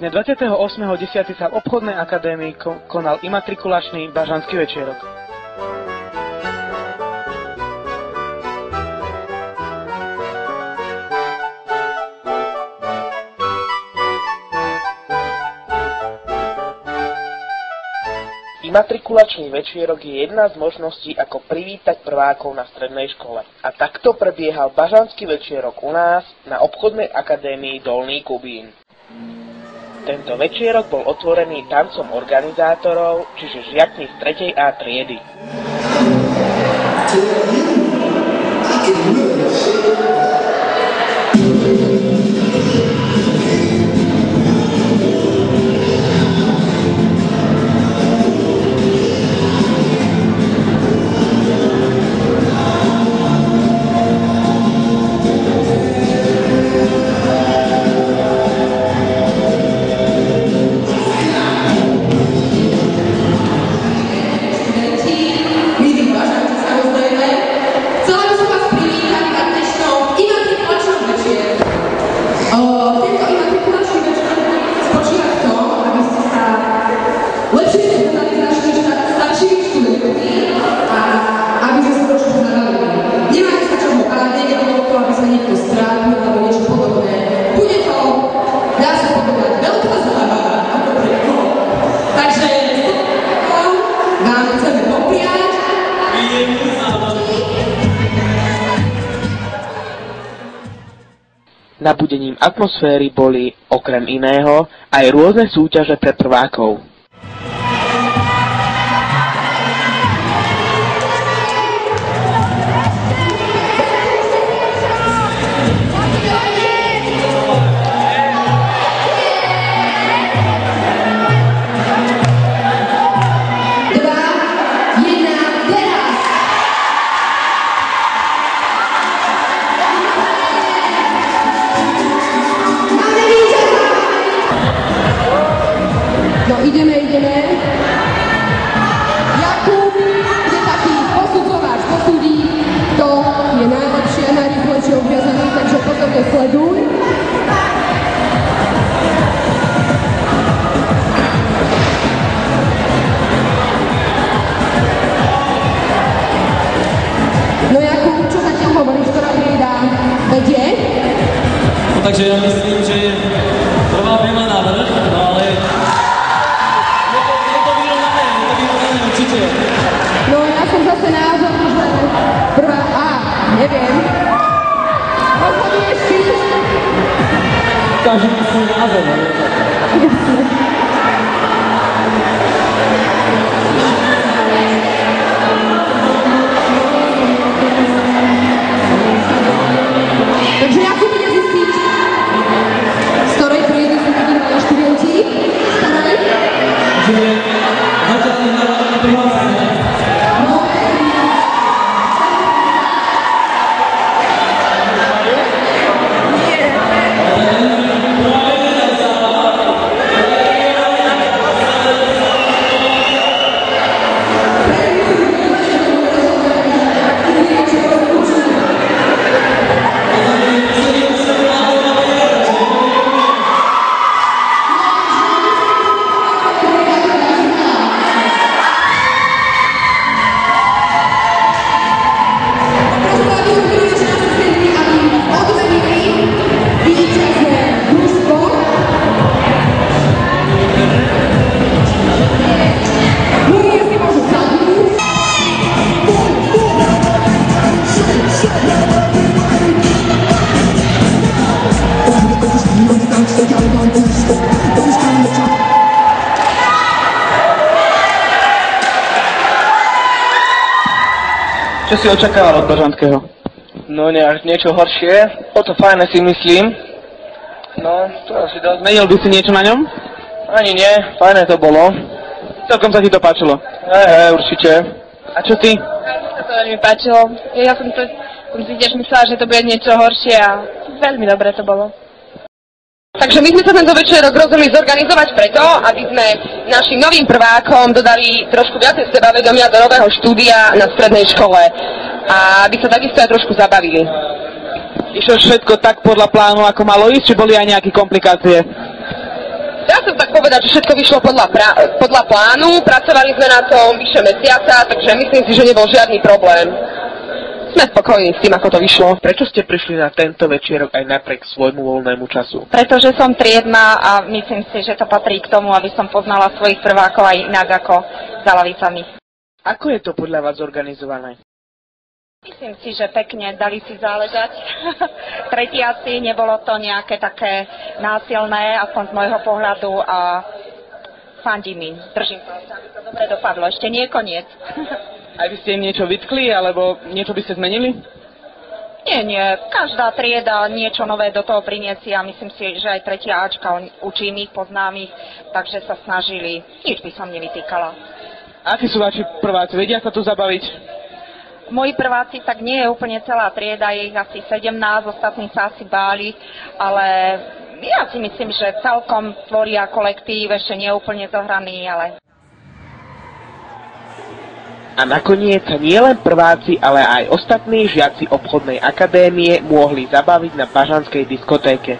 Dňa 28.10. sa v obchodnej akadémii konal imatrikulačný bažanský večierok. Imatrikulačný večierok je jedna z možností, ako privítať prvákov na strednej škole. A takto prebiehal bažanský večierok u nás na obchodnej akadémii Dolný Kubín. Tento večierok bol otvorený tancom organizátorov, čiže žiakmi z 3. A triedy. Nabudením atmosféry boli, okrem iného, aj rôzne súťaže pre prvákov. Ideme. Jakub je taký posudzovač, posúdi, to je najlepšie a najrýchlejšie obviazaný, takže pozorne sleduj. No Jakub, čo sa ti hovoríš, ktorá trieda vedie? No takže ja myslím, že prvá má návrh, no ale... No ja som zase názor, že prvá neviem. Rozhoduješ ty? Každý má svoj názor, ale takže Jakub ide zistiť, z ktorej triedy sú takí mali študenti? Čo si očakával od bažanského? No niečo horšie, o to fajné si myslím. No, to asi dosť. Menil by si niečo na ňom? Ani nie, fajné to bolo. Celkom sa ti to páčilo? Určite. A čo ty? Mne sa to veľmi páčilo. Ja som si tiež myslela, že to bude niečo horšie a veľmi dobre to bolo. Takže my sme sa tento večerok rozhodli zorganizovať preto, aby sme našim novým prvákom dodali trošku viacej sebavedomia do nového štúdia na strednej škole a aby sa takisto aj trošku zabavili. Išlo všetko tak podľa plánu, ako malo ísť, či boli aj nejaké komplikácie? Dá sa tak povedať, že všetko vyšlo podľa plánu, pracovali sme na tom vyše mesiaca, takže myslím si, že nebol žiadny problém. Sme spokojní s tým, ako to vyšlo. Prečo ste prišli na tento večierok aj napriek svojmu voľnému času? Pretože som triedna a myslím si, že to patrí k tomu, aby som poznala svojich prvákov aj inak ako za lavicami. Ako je to podľa vás zorganizované? Myslím si, že pekne, dali si záležať. Tretiaci, nebolo to nejaké také násilné, aspoň z môjho pohľadu, a fandím im, držím to, aby to dobre dopadlo. Ešte nie koniec. Aj vy ste im niečo vytkli, alebo niečo by ste zmenili? Nie. Každá trieda niečo nové do toho priniesie a myslím si, že aj tretia Ačka, učím ich, poznám ich, takže sa snažili. Nič by som nevytýkala. Akí sú vaši prváci? Vedia sa tu zabaviť? Moji prváci, tak nie je úplne celá trieda, je ich asi 17, ostatní sa asi báli, ale ja si myslím, že celkom tvoria kolektív, ešte nie úplne zohraný, ale... A nakoniec sa nielen prváci, ale aj ostatní žiaci obchodnej akadémie mohli zabaviť na bažanskej diskotéke.